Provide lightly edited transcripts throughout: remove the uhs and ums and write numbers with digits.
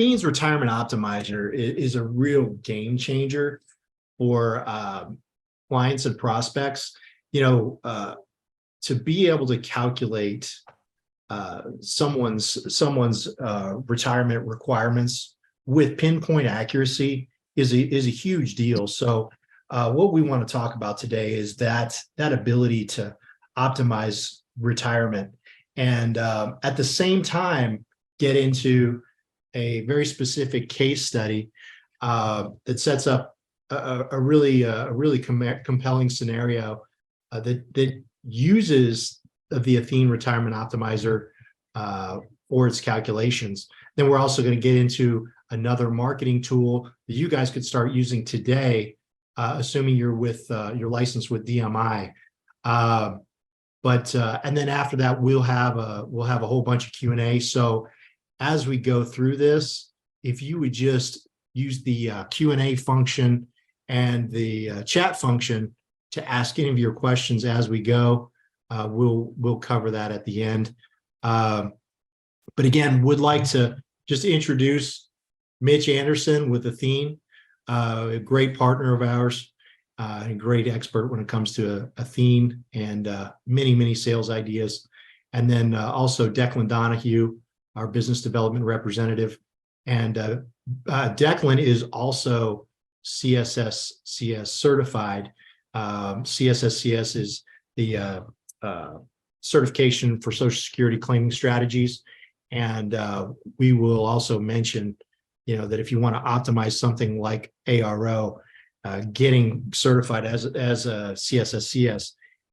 Athene's Retirement Optimizer is a real game changer for clients and prospects. To be able to calculate someone's retirement requirements with pinpoint accuracy is a huge deal. So what we want to talk about today is that ability to optimize retirement, and at the same time get into a very specific case study that sets up a really compelling scenario that uses the Athene Retirement Optimizer for its calculations. Then we're also going to get into another marketing tool that you guys could start using today, assuming you're licensed with DMI. And then after that, we'll have a whole bunch of Q&A. So as we go through this, if you would just use the Q&A function and the chat function to ask any of your questions as we go, we'll cover that at the end. But again, would like to just introduce Mitch Anderson with Athene, a great partner of ours, a great expert when it comes to Athene and many sales ideas. And then also Declan Donahue, our business development representative. And Declan is also CSSCS certified. CSSCS is the certification for Social Security claiming strategies. And we will also mention, that if you want to optimize something like ARO, getting certified as a CSSCS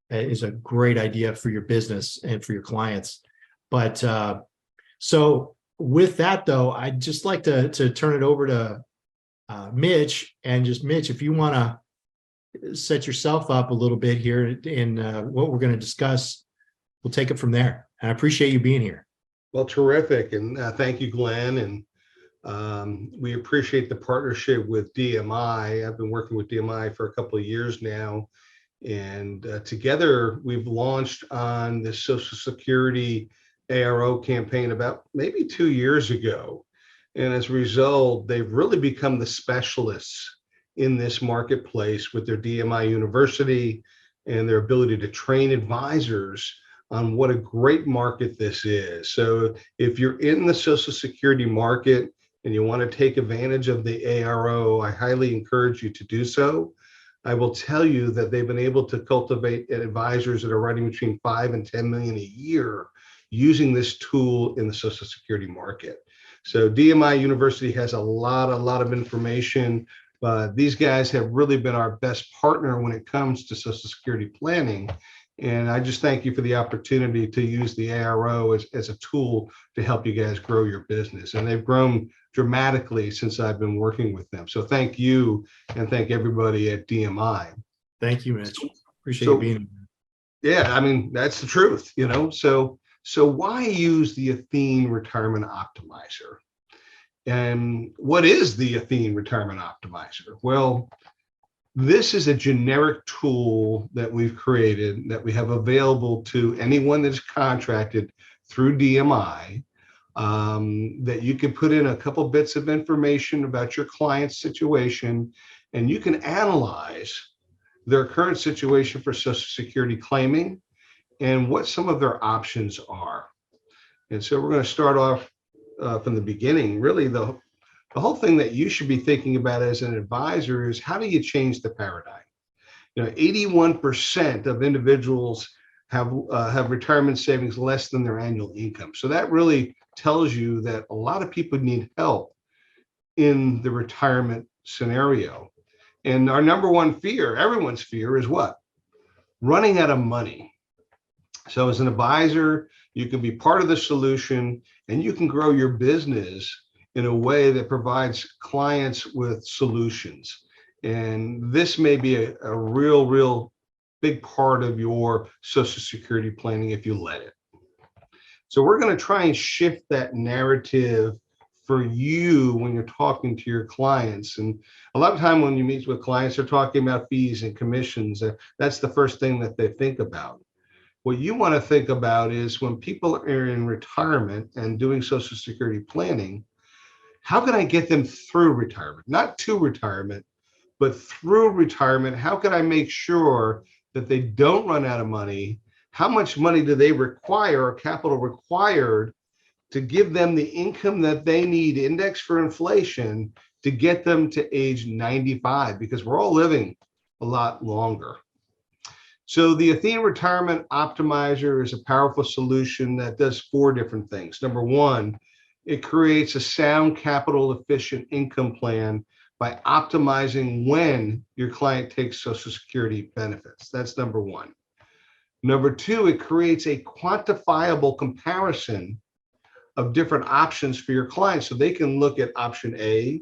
is a great idea for your business and for your clients. But so with that, though, I'd just like to turn it over to Mitch. And just, Mitch, if you want to set yourself up a little bit here in what we're going to discuss, we'll take it from there. And I appreciate you being here. Well, terrific. And thank you, Glenn. And we appreciate the partnership with DMI. I've been working with DMI for a couple of years now. And together we've launched on the Social Security ARO campaign about maybe 2 years ago. And as a result, they've really become the specialists in this marketplace with their DMI University and their ability to train advisors on what a great market this is. So if you're in the Social Security market and you want to take advantage of the ARO, I highly encourage you to do so. I will tell you that they've been able to cultivate advisors that are writing between 5 and 10 million a year using this tool in the Social Security market. So DMI University has a lot of information, but these guys have really been our best partner when it comes to Social Security planning. And I just thank you for the opportunity to use the ARO as a tool to help you guys grow your business. And they've grown dramatically since I've been working with them. So thank you, and thank everybody at DMI. Thank you, Mitch. Appreciate you being here. Yeah, I mean, that's the truth, So why use the Athene Retirement Optimizer? And what is the Athene Retirement Optimizer? Well, this is a generic tool that we've created that we have available to anyone that's contracted through DMI, that you can put in a couple bits of information about your client's situation, and you can analyze their current situation for Social Security claiming and what some of their options are. And so we're going to start off from the beginning. Really, the whole thing that you should be thinking about as an advisor is, how do you change the paradigm? 81% of individuals have retirement savings less than their annual income. So that really tells you that a lot of people need help in the retirement scenario. And our number one fear, everyone's fear, is what? Running out of money. So as an advisor, you can be part of the solution, and you can grow your business in a way that provides clients with solutions. And this may be a real big part of your Social Security planning if you let it. So we're going to try and shift that narrative for you when you're talking to your clients. And a lot of time when you meet with clients, they're talking about fees and commissions. That's the first thing that they think about. What you want to think about is, when people are in retirement and doing Social Security planning, How can I get them through retirement? Not to retirement, but through retirement. How can I make sure that they don't run out of money? How much money do they require, or capital required, to give them the income that they need, indexed for inflation, to get them to age 95? Because we're all living a lot longer. So the Athene Retirement Optimizer is a powerful solution that does 4 different things. Number one, it creates a sound, capital efficient income plan by optimizing when your client takes Social Security benefits. That's number one. Number two, it creates a quantifiable comparison of different options for your clients, so they can look at option A,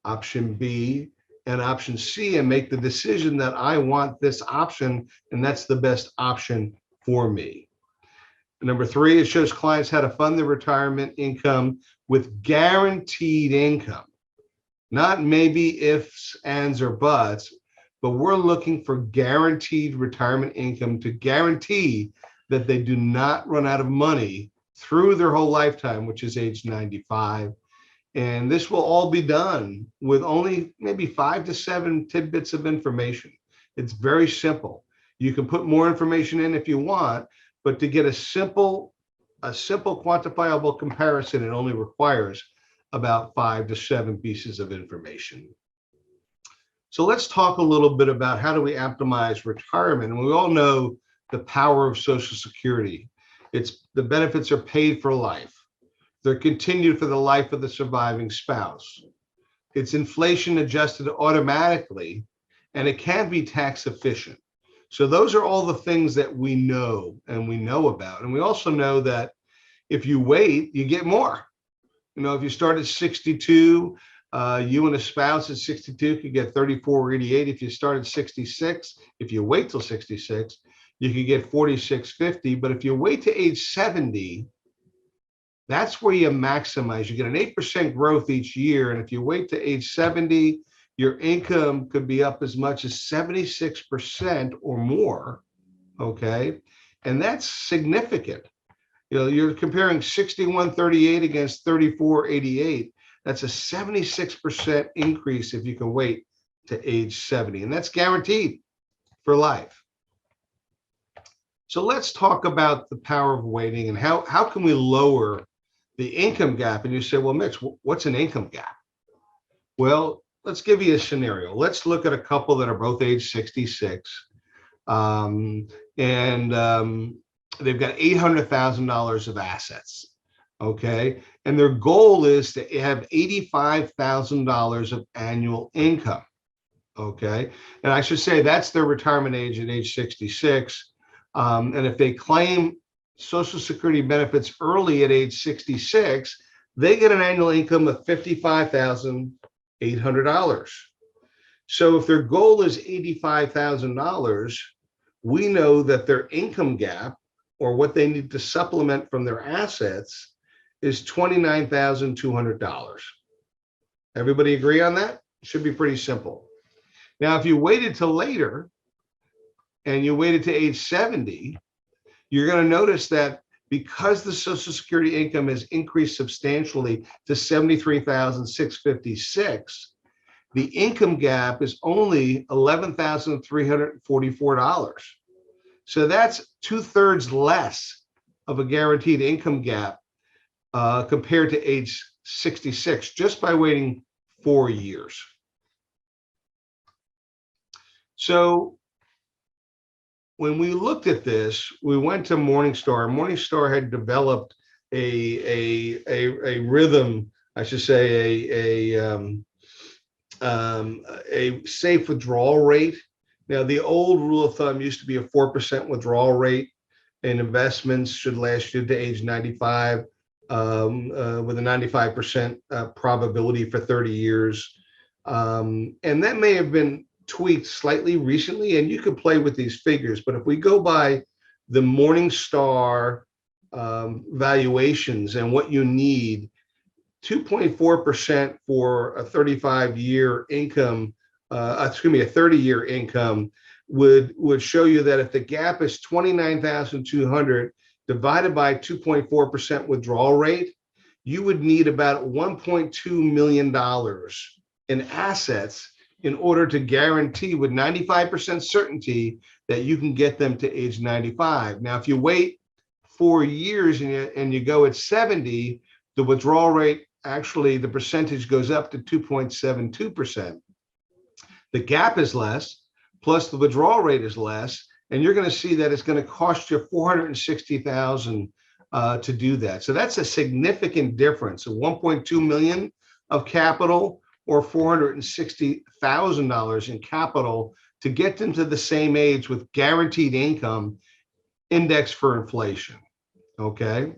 option B, and option C and make the decision that I want this option, and that's the best option for me. Number three, it shows clients how to fund their retirement income with guaranteed income. Not maybe ifs, ands, or buts, but we're looking for guaranteed retirement income to guarantee that they do not run out of money through their whole lifetime, which is age 95. And this will all be done with only maybe 5 to 7 tidbits of information. It's very simple. You can put more information in if you want, but to get a simple quantifiable comparison, it only requires about 5 to 7 pieces of information. So let's talk a little bit about how do we optimize retirement. And we all know the power of Social Security. It's the benefits are paid for life. They're continued for the life of the surviving spouse. It's inflation adjusted automatically, and it can be tax efficient. So those are all the things that we know and we know about. And we also know that if you wait, you get more. You know, if you start at 62, you and a spouse at 62 could get 34.88. If you start at 66, if you wait till 66, you could get 46.50. But if you wait to age 70, that's where you maximize. You get an 8% growth each year. And if you wait to age 70, your income could be up as much as 76% or more. Okay. And that's significant. You know, you're comparing 61.38 against 34.88. That's a 76% increase if you can wait to age 70. And that's guaranteed for life. So let's talk about the power of waiting and how can we lower the income gap. And you say, well, Mitch, what's an income gap? Well, let's give you a scenario. Let's look at a couple that are both age 66. They've got $800,000 of assets. Okay. And their goal is to have $85,000 of annual income. Okay. And I should say that's their retirement age at age 66. And if they claim Social Security benefits early at age 66, they get an annual income of $55,800. So if their goal is $85,000, we know that their income gap, or what they need to supplement from their assets, is $29,200. Everybody agree on that? It should be pretty simple. Now, if you waited till later and you waited to age 70, you're going to notice that because the Social Security income has increased substantially to $73,656, the income gap is only $11,344. So that's 2/3 less of a guaranteed income gap compared to age 66, just by waiting 4 years. So when we looked at this, we went to Morningstar. Morningstar had developed a rhythm, I should say, a safe withdrawal rate. Now, the old rule of thumb used to be a 4% withdrawal rate, and investments should last you to age 95 with a 95% probability for 30 years. And that may have been tweaked slightly recently, and you can play with these figures. But if we go by the Morningstar valuations and what you need, 2.4% for a 35-year income, a 30-year income would show you that if the gap is 29,200 divided by 2.4% withdrawal rate, you would need about $1.2 million in assets in order to guarantee with 95% certainty that you can get them to age 95. Now, if you wait 4 years and you go at 70, the withdrawal rate, actually the percentage goes up to 2.72%. The gap is less, plus the withdrawal rate is less, and you're going to see that it's going to cost you $460,000 to do that. So that's a significant difference of 1.2 million of capital or $460,000 in capital to get them to the same age with guaranteed income indexed for inflation. Okay.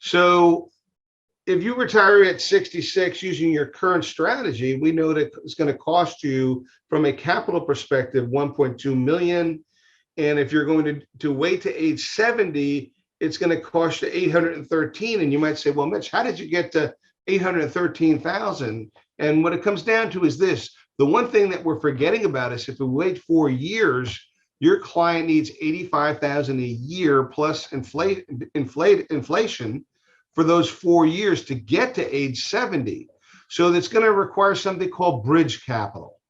So if you retire at 66 using your current strategy, we know that it's going to cost you from a capital perspective 1.2 million. And if you're going to wait to age 70, it's going to cost you 813. And you might say, well, Mitch, how did you get to 813,000? And what it comes down to is this. The one thing that we're forgetting about is if we wait 4 years, your client needs 85,000 a year plus inflation for those 4 years to get to age 70. So that's going to require something called bridge capital.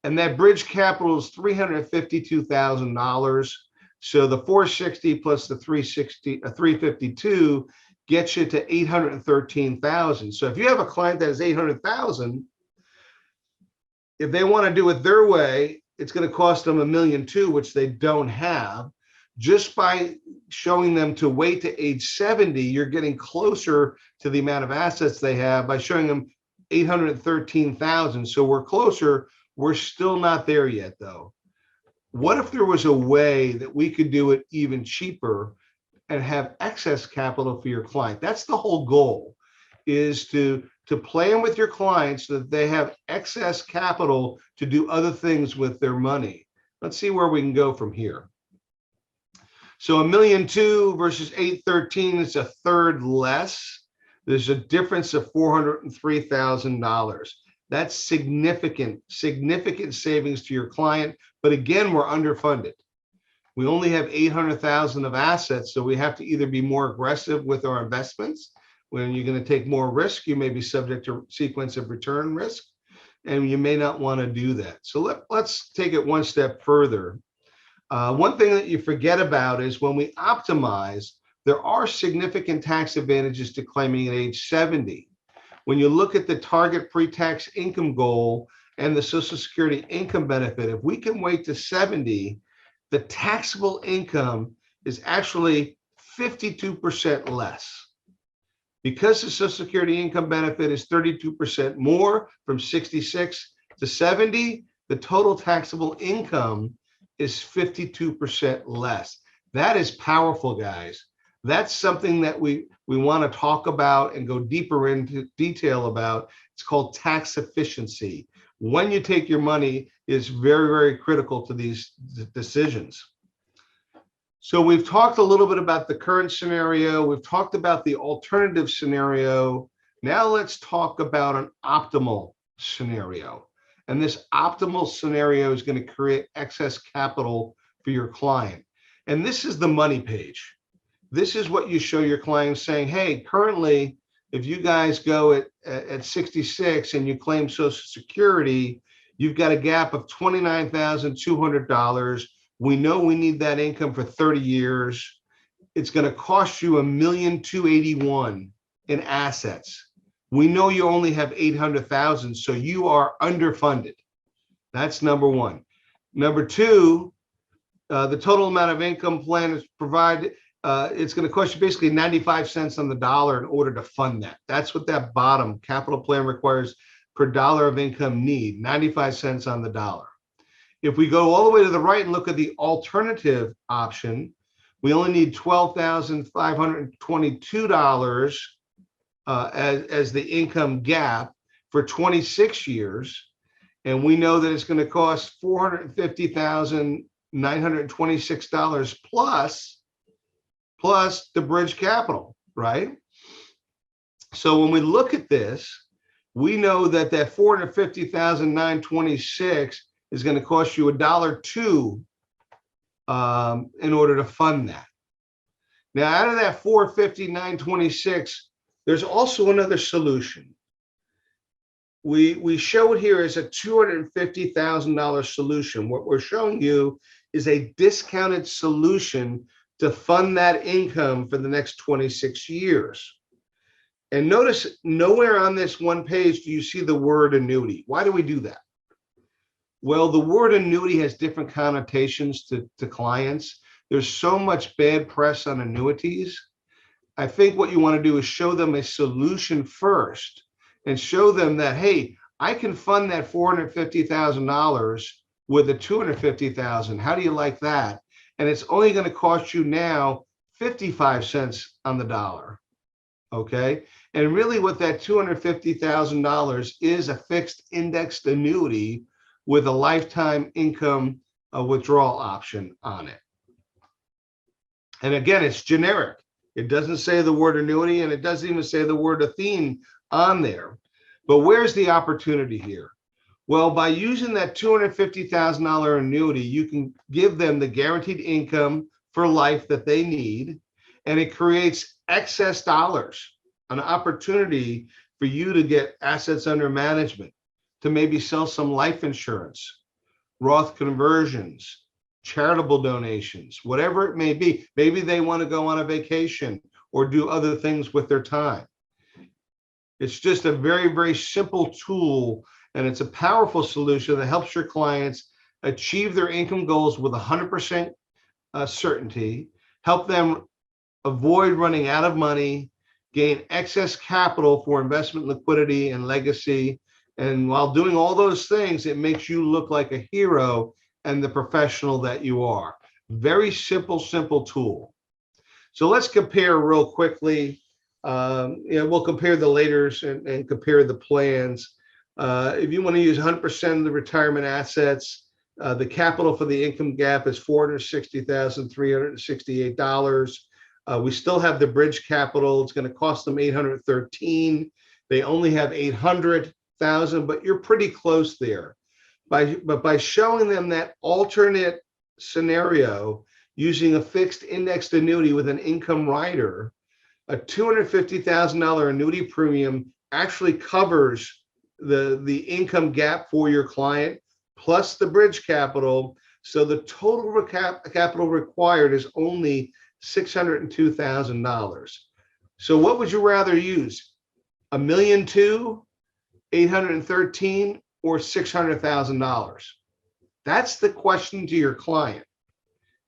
And that bridge capital is $352,000. So the 460 plus the 352 gets you to 813,000. So if you have a client that is 800,000, if they want to do it their way, it's going to cost them $1.2 million, which they don't have. Just by showing them to wait to age 70, you're getting closer to the amount of assets they have by showing them 813,000. So we're closer. We're still not there yet, though. What if there was a way that we could do it even cheaper and have excess capital for your client? That's the whole goal, is to plan with your clients so that they have excess capital to do other things with their money. Let's see where we can go from here. So $1.2 million versus 813 is a third less. There's a difference of $403,000. That's significant savings to your client. But again, we're underfunded. We only have 800,000 of assets, so we have to either be more aggressive with our investments. When you're going to take more risk, you may be subject to sequence of return risk, and you may not want to do that. So let's take it one step further. One thing that you forget about is when we optimize, there are significant tax advantages to claiming at age 70. When you look at the target pre-tax income goal and the Social Security income benefit, if we can wait to 70, the taxable income is actually 52% less. Because the Social Security income benefit is 32% more from 66 to 70, the total taxable income is 52% less. That is powerful, guys. That's something that we want to talk about and go deeper into detail about. It's called tax efficiency. When you take your money is very, very critical to these decisions. So we've talked a little bit about the current scenario. We've talked about the alternative scenario. Now let's talk about an optimal scenario. And this optimal scenario is going to create excess capital for your client. And this is the money page. This is what you show your clients saying, hey, currently, if you guys go at 66 and you claim Social Security, you've got a gap of $29,200. We know we need that income for 30 years. It's going to cost you $1,281,000 in assets. We know you only have 800,000, so you are underfunded. That's number one. Number two, the total amount of income plan is provided. It's going to cost you basically 95 cents on the dollar in order to fund that. That's what that bottom capital plan requires per dollar of income need, 95 cents on the dollar. If we go all the way to the right and look at the alternative option, we only need $12,522 as the income gap for 26 years. And we know that it's going to cost $450,926 plus the bridge capital, right? So when we look at this, we know that that $450,926 is going to cost you $1.02 in order to fund that. Now, out of that $450,926, There's also another solution. We show it here as a $250,000 solution. What we're showing you is a discounted solution to fund that income for the next 26 years. And notice nowhere on this one page do you see the word annuity. Why do we do that? Well, the word annuity has different connotations to clients. There's so much bad press on annuities. I think what you want to do is show them a solution first and show them that, hey, I can fund that $450,000 with a $250,000. How do you like that? And it's only going to cost you now 55 cents on the dollar. Okay. And really what that $250,000 is a fixed indexed annuity with a lifetime income withdrawal option on it. And again, it's generic. It doesn't say the word annuity, and it doesn't even say the word Athene on there. But where's the opportunity here? Well, by using that $250,000 annuity, you can give them the guaranteed income for life that they need, and it creates excess dollars, an opportunity for you to get assets under management, to maybe sell some life insurance, Roth conversions, charitable donations, whatever it may be. Maybe they want to go on a vacation or do other things with their time. It's just a very, very simple tool, and it's a powerful solution that helps your clients achieve their income goals with 100% certainty, help them avoid running out of money, gain excess capital for investment liquidity and legacy. And while doing all those things, it makes you look like a hero and the professional that you are. Very simple tool. So let's compare real quickly. We'll compare the laters and compare the plans. If you want to use 100% of the retirement assets, the capital for the income gap is $460,368. We still have the bridge capital. It's going to cost them $813,000. They only have $800,000, but you're pretty close there. But by showing them that alternate scenario using a fixed indexed annuity with an income rider, a $250,000 annuity premium actually covers the income gap for your client plus the bridge capital. So the total capital required is only $602,000. So what would you rather use? $1,200,000, $813,000, or $600,000? That's the question to your client.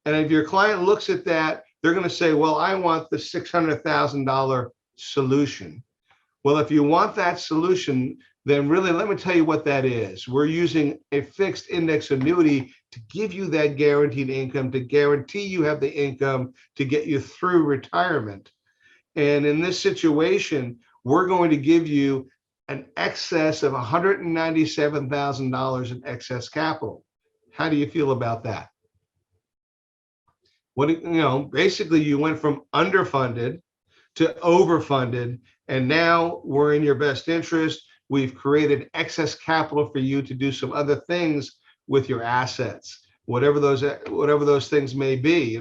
And if your client looks at that, they're going to say, well, I want the $600,000 solution. Well, if you want that solution, then really, let me tell you what that is. We're using a fixed index annuity to give you that guaranteed income, to guarantee you have the income to get you through retirement. And in this situation, we're going to give you an excess of $197,000 in excess capital. How do you feel about that? Basically you went from underfunded to overfunded, and now we're in your best interest. We've created excess capital for you to do some other things with your assets, whatever those things may be.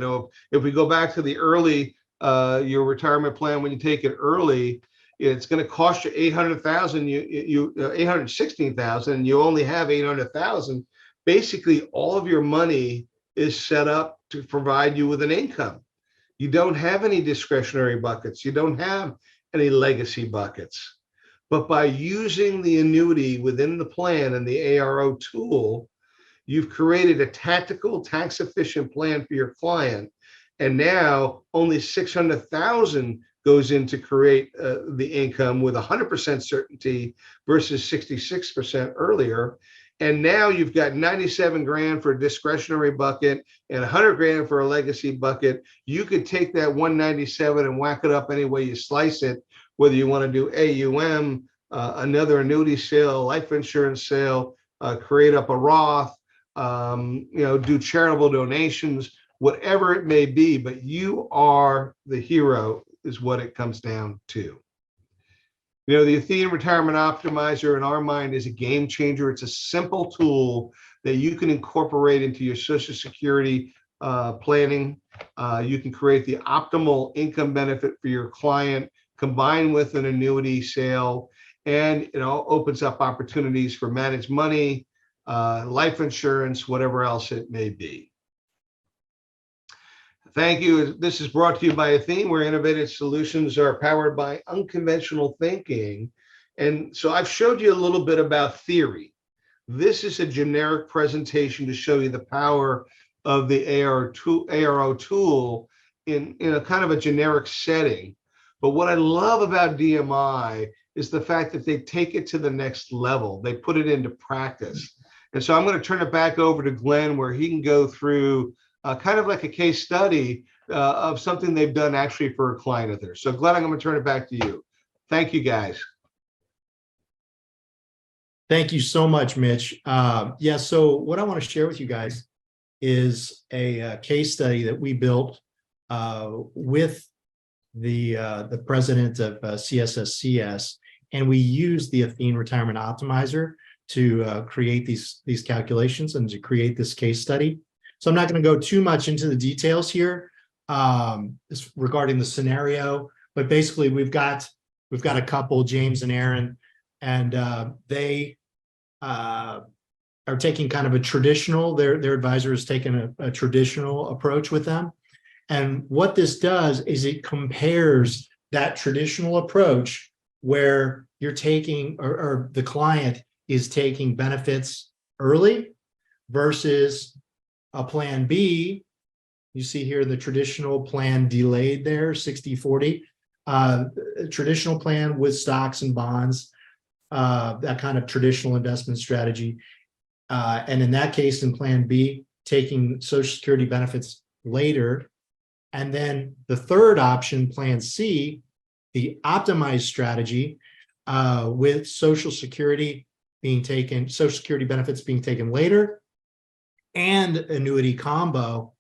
If we go back to the early your retirement plan, when you take it early, it's going to cost you $800,000, $816,000, and you only have $800,000. Basically, all of your money is set up to provide you with an income. You don't have any discretionary buckets. You don't have any legacy buckets. But by using the annuity within the plan and the ARO tool, you've created a tactical, tax-efficient plan for your client. And now only $600,000 goes in to create the income with 100% certainty versus 66% earlier. And now you've got 97 grand for a discretionary bucket and 100 grand for a legacy bucket. You could take that 197 and whack it up any way you slice it, whether you want to do AUM, another annuity sale, life insurance sale, create up a Roth, do charitable donations, whatever it may be, but you are the hero is what it comes down to. The Athene Retirement Optimizer in our mind is a game changer. It's a simple tool that you can incorporate into your Social Security planning. You can create the optimal income benefit for your client, combined with an annuity sale, and opens up opportunities for managed money, life insurance, whatever else it may be. Thank you. This is brought to you by Athene, where innovative solutions are powered by unconventional thinking. And so I've showed you a little bit about theory. This is a generic presentation to show you the power of the ARO tool in a kind of a generic setting. But what I love about DMI is the fact that they take it to the next level. They put it into practice. And so I'm going to turn it back over to Glenn, where he can go through kind of like a case study of something they've done actually for a client of theirs. So Glenn, I'm going to turn it back to you. Thank you, guys. Thank you so much, Mitch. Yeah, so what I want to share with you guys is a case study that we built with the president of CSSCS, and we used the Athene Retirement Optimizer to create these calculations and to create this case study. So I'm not going to go too much into the details here regarding the scenario, but basically we've got a couple, James and Aaron, and they are taking kind of a traditional, their advisor is taking a traditional approach with them. And what this does is it compares that traditional approach where you're taking, or the client is taking benefits early versus a plan B. You see here the traditional plan delayed there, 60-40. Traditional plan with stocks and bonds, that kind of traditional investment strategy. And in that case, in plan B, taking Social Security benefits later. And then the third option, plan C, the optimized strategy, with Social Security benefits being taken later, and annuity combo.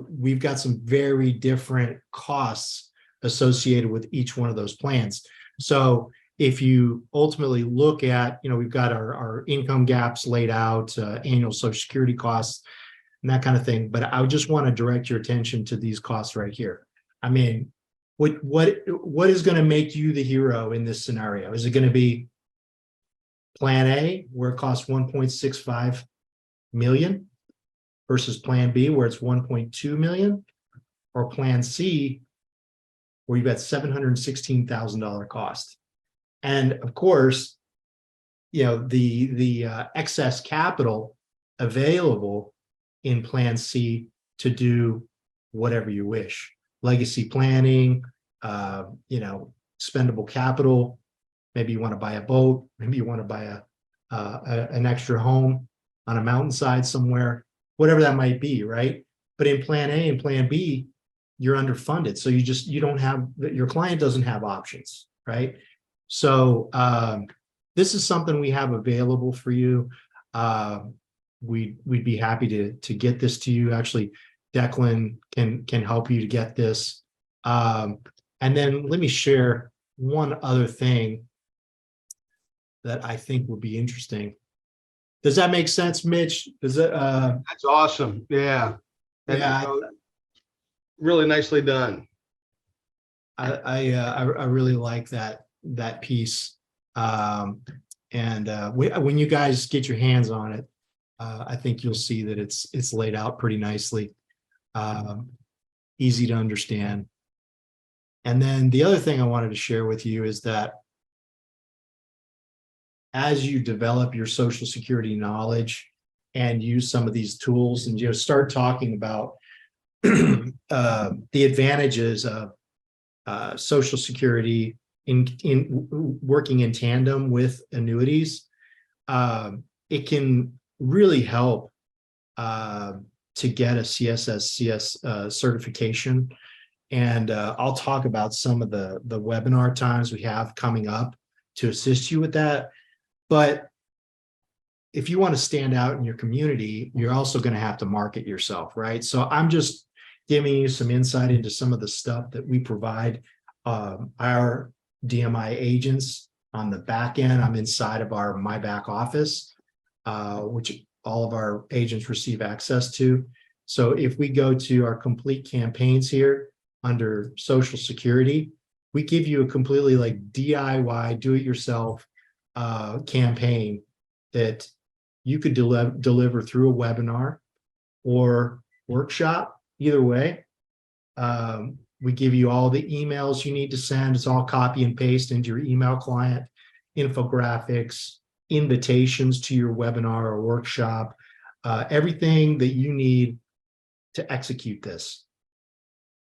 We've got some very different costs associated with each one of those plans. So if you ultimately look at, we've got our income gaps laid out, annual Social Security costs, and that kind of thing. But I just want to direct your attention to these costs right here. I mean, what is going to make you the hero in this scenario? Is it going to be plan A, where it costs 1.65 million, versus plan B, where it's 1.2 million, or plan C, where you've got $716,000 cost? And of course, the excess capital available in plan C to do whatever you wish. Legacy planning, spendable capital. Maybe you want to buy a boat. Maybe you want to buy an extra home on a mountainside somewhere, whatever that might be, right? But in plan A and plan B, you're underfunded. So your client doesn't have options, right? So this is something we have available for you. We'd be happy to get this to you. Actually, Declan can help you to get this. And then let me share one other thing that I think would be interesting. Does that make sense, Mitch? Does it? That's awesome. Yeah. And, yeah. Really nicely done. I really like that piece. And when you guys get your hands on it, I think you'll see that it's laid out pretty nicely, easy to understand. And then the other thing I wanted to share with you is that as you develop your Social Security knowledge and use some of these tools, and start talking about the advantages of Social Security in working in tandem with annuities, it can really help to get a CSSCS certification. And I'll talk about some of the webinar times we have coming up to assist you with that. But if you want to stand out in your community, you're also going to have to market yourself, right? So I'm just giving you some insight into some of the stuff that we provide our DMI agents on the back end. I'm inside of my back office, which all of our agents receive access to. So if we go to our complete campaigns here under Social Security, we give you a completely like DIY, do it yourself campaign that you could deliver through a webinar or workshop, either way. We give you all the emails you need to send. It's all copy and paste into your email client, infographics, invitations to your webinar or workshop, everything that you need to execute this.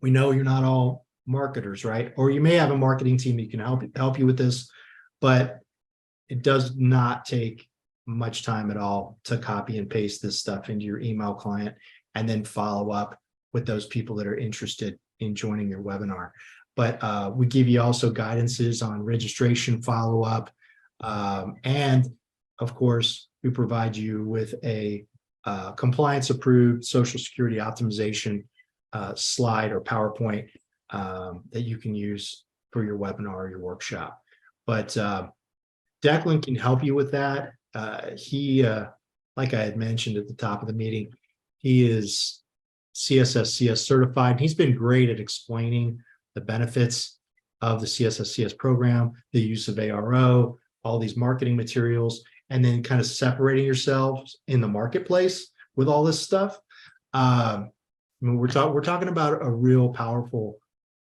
We know you're not all marketers, right? Or you may have a marketing team that can help you with this, but it does not take much time at all to copy and paste this stuff into your email client and then follow up with those people that are interested in joining your webinar. But we give you also guidances on registration follow-up. And of course, we provide you with a compliance approved Social Security optimization slide or PowerPoint that you can use for your webinar or your workshop. But Declan can help you with that. He, like I had mentioned at the top of the meeting, he is CSSCS certified. He's been great at explaining the benefits of the CSSCS program, the use of ARO, all these marketing materials, and then kind of separating yourselves in the marketplace with all this stuff. I mean, we're talking about a real powerful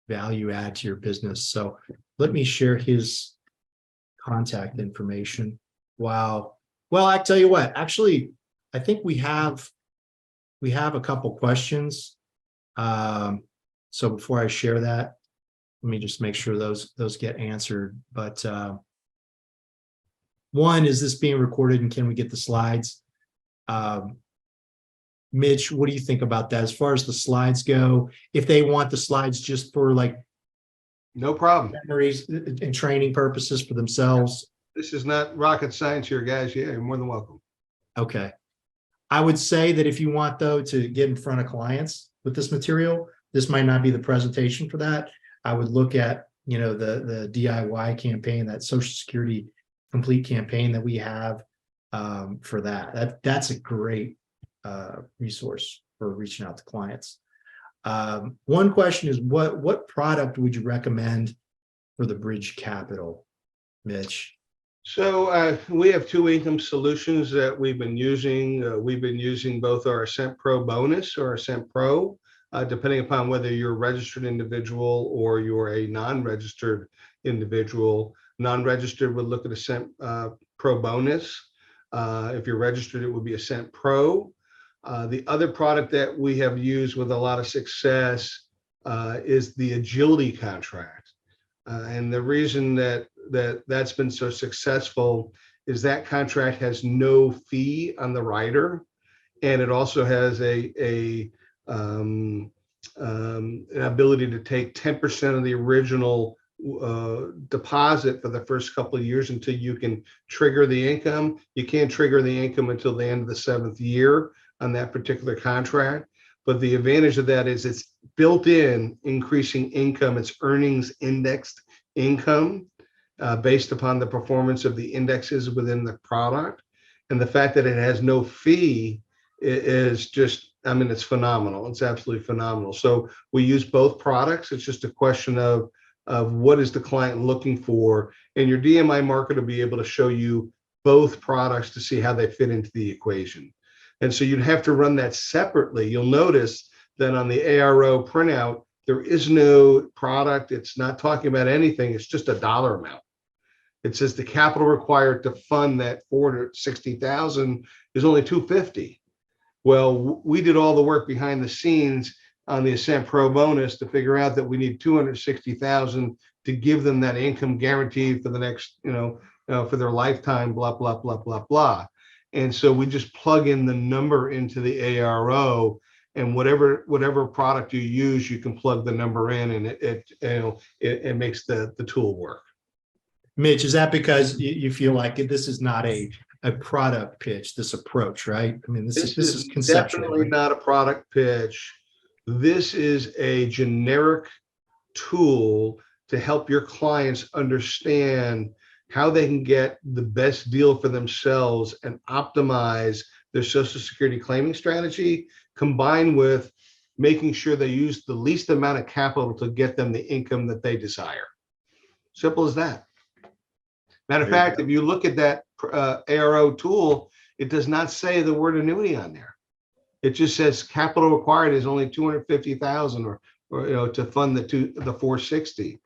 value add to your business. So let me share his contact information. Wow. Well, I tell you what, actually, I think we have a couple questions. So before I share that, let me just make sure those get answered. But one, is this being recorded and can we get the slides? Mitch, what do you think about that as far as the slides go? If they want the slides just for like No problem. memories and training purposes for themselves. This is not rocket science here, guys. Yeah, you're more than welcome. Okay. I would say that if you want, though, to get in front of clients with this material, this might not be the presentation for that. I would look at, you know, the DIY campaign, that Social Security complete campaign that we have for that. That's a great resource for reaching out to clients. One question is, what product would you recommend for the bridge capital, Mitch? So we have two income solutions that we've been using. We've been using both our Ascent Pro bonus or Ascent Pro, depending upon whether you're a registered individual or you're a non-registered individual. Non-registered would look at Ascent Pro bonus. If you're registered, it would be Ascent Pro. The other product that we have used with a lot of success is the Agility contract. And the reason that's been so successful is that contract has no fee on the rider, and it also has an ability to take 10% of the original deposit for the first couple of years until you can trigger the income. You can't trigger the income until the end of the 7th year on that particular contract. But the advantage of that is it's built in increasing income. It's earnings indexed income based upon the performance of the indexes within the product. And the fact that it has no fee is just, I mean, it's phenomenal. It's absolutely phenomenal. So we use both products. It's just a question of what is the client looking for. And your DMI marketer will be able to show you both products to see how they fit into the equation. And so you'd have to run that separately. You'll notice that on the ARO printout, there is no product. It's not talking about anything. It's just a dollar amount. It says the capital required to fund that $460,000 is only $250,000. Well, we did all the work behind the scenes on the Ascent Pro bonus to figure out that we need $260,000 to give them that income guaranteed for the next, for their lifetime, blah, blah, blah, blah, blah. And so we just plug in the number into the ARO, and whatever product you use, you can plug the number in, and it makes the tool work. Mitch, is that because you feel like this is not a product pitch, this approach, right? I mean, this is conceptual. Definitely not a product pitch. This is a generic tool to help your clients understand how they can get the best deal for themselves and optimize their Social Security claiming strategy, combined with making sure they use the least amount of capital to get them the income that they desire. Simple as that. Matter of There you fact, if you look at that ARO tool, it does not say the word annuity on there. It just says capital required is only 250,000 or to fund the 460.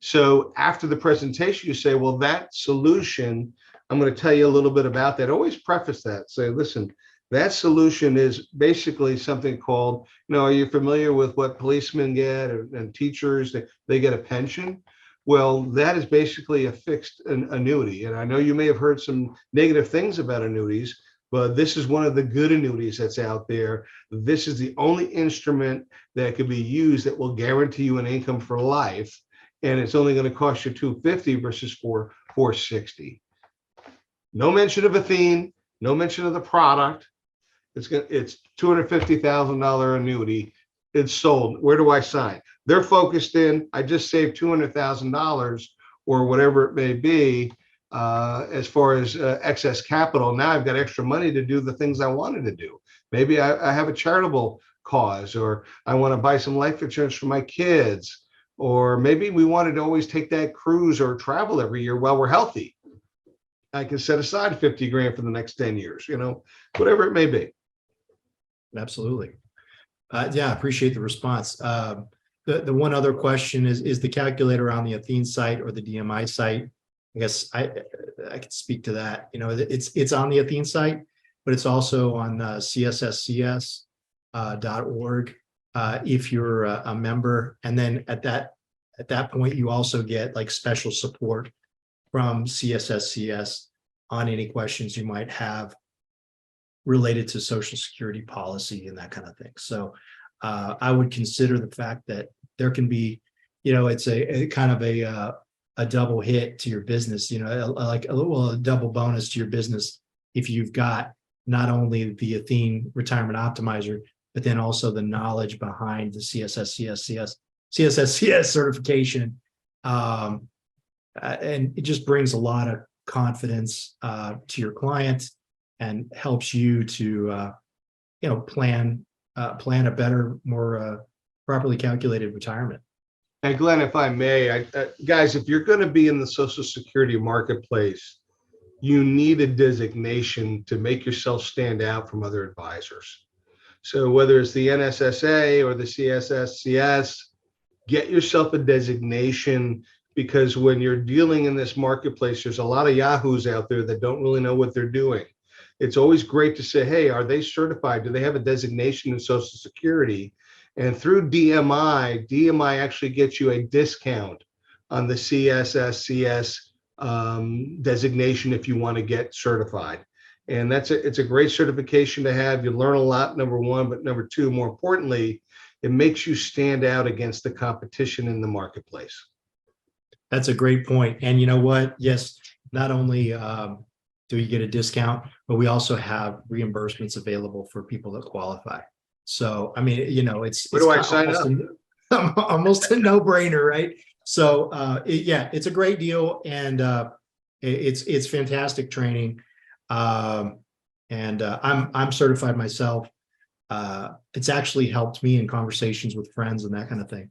So after the presentation, you say, well, that solution, I'm going to tell you a little bit about that. Always preface that. Say, listen, that solution is basically something called, are you familiar with what policemen get and teachers? They get a pension. Well, that is basically a fixed annuity. And I know you may have heard some negative things about annuities, but this is one of the good annuities that's out there. This is the only instrument that could be used that will guarantee you an income for life. And it's only going to cost you $250 versus $460. No mention of Athene, no mention of the product. It's $250,000 annuity. It's sold. Where do I sign? They're focused in, I just saved $200,000 or whatever it may be, as far as excess capital. Now I've got extra money to do the things I wanted to do. Maybe I have a charitable cause, or I want to buy some life insurance for my kids, or maybe we wanted to always take that cruise or travel every year while we're healthy. I can set aside 50 grand for the next 10 years, whatever it may be. Absolutely. Yeah, I appreciate the response. The one other question is the calculator on the Athene site or the DMI site? I guess I could speak to that. It's on the Athene site, but it's also on csscs.org if you're a member. And then at that point, you also get like special support from CSSCS on any questions you might have related to Social Security policy and that kind of thing. So I would consider the fact that there can be, it's a kind of a double hit to your business, like a double bonus to your business if you've got not only the Athene Retirement Optimizer, but then also the knowledge behind the CSSCS certification. And it just brings a lot of confidence to your client and helps you to, plan a better, more properly calculated retirement. And Glenn, if I may, guys, if you're going to be in the Social Security marketplace, you need a designation to make yourself stand out from other advisors. So whether it's the NSSA or the CSSCS, get yourself a designation, because when you're dealing in this marketplace, there's a lot of yahoos out there that don't really know what they're doing. It's always great to say, hey, are they certified? Do they have a designation in Social Security? And through DMI actually gets you a discount on the CSSCS designation if you want to get certified. And it's a great certification to have. You learn a lot, number one, but number two, more importantly, it makes you stand out against the competition in the marketplace. That's a great point. And you know what? Yes, not only do you get a discount, but we also have reimbursements available for people that qualify. So, I mean, it's Where do I sign up? Almost a no-brainer, right? So, it's a great deal, and it's fantastic training. I'm certified myself. It's actually helped me in conversations with friends and that kind of thing.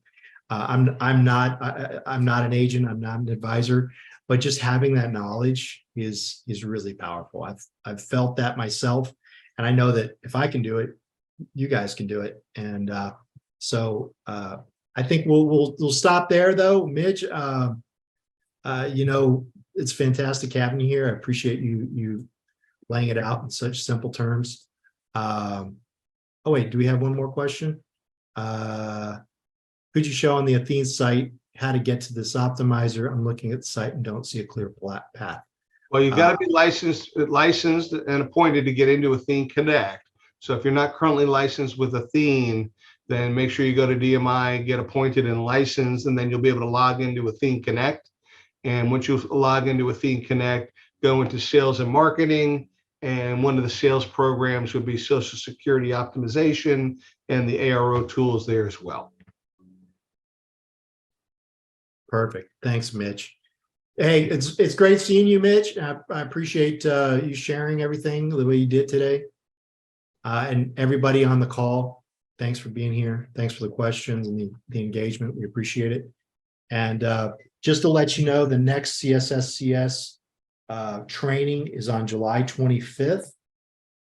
I'm not an agent. I'm not an advisor, but just having that knowledge is really powerful. I've felt that myself, and I know that if I can do it, you guys can do it. And so I think we'll stop there, though, Mitch. It's fantastic having you here. I appreciate you laying it out in such simple terms. Oh wait, do we have one more question? Could you show on the Athene site how to get to this optimizer? I'm looking at the site and don't see a clear path. Well, you've got to be licensed and appointed to get into Athene Connect. So if you're not currently licensed with Athene, then make sure you go to DMI, get appointed and licensed, and then you'll be able to log into Athene Connect. And once you log into Athene Connect, go into sales and marketing. And one of the sales programs would be Social Security optimization, and the ARO tools there as well. Perfect. Thanks, Mitch. Hey, it's great seeing you, Mitch. I appreciate you sharing everything the way you did today. And everybody on the call, thanks for being here. Thanks for the questions and the engagement. We appreciate it. And just to let you know, the next CSSCS training is on July 25th,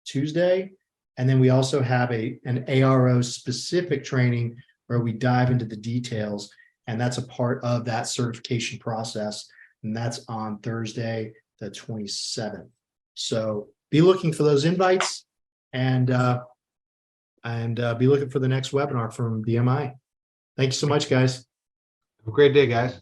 Tuesday. And then we also have an ARO specific training where we dive into the details. And that's a part of that certification process. And that's on Thursday, the 27th. So be looking for those invites and be looking for the next webinar from DMI. Thank you so much, guys. Have a great day, guys.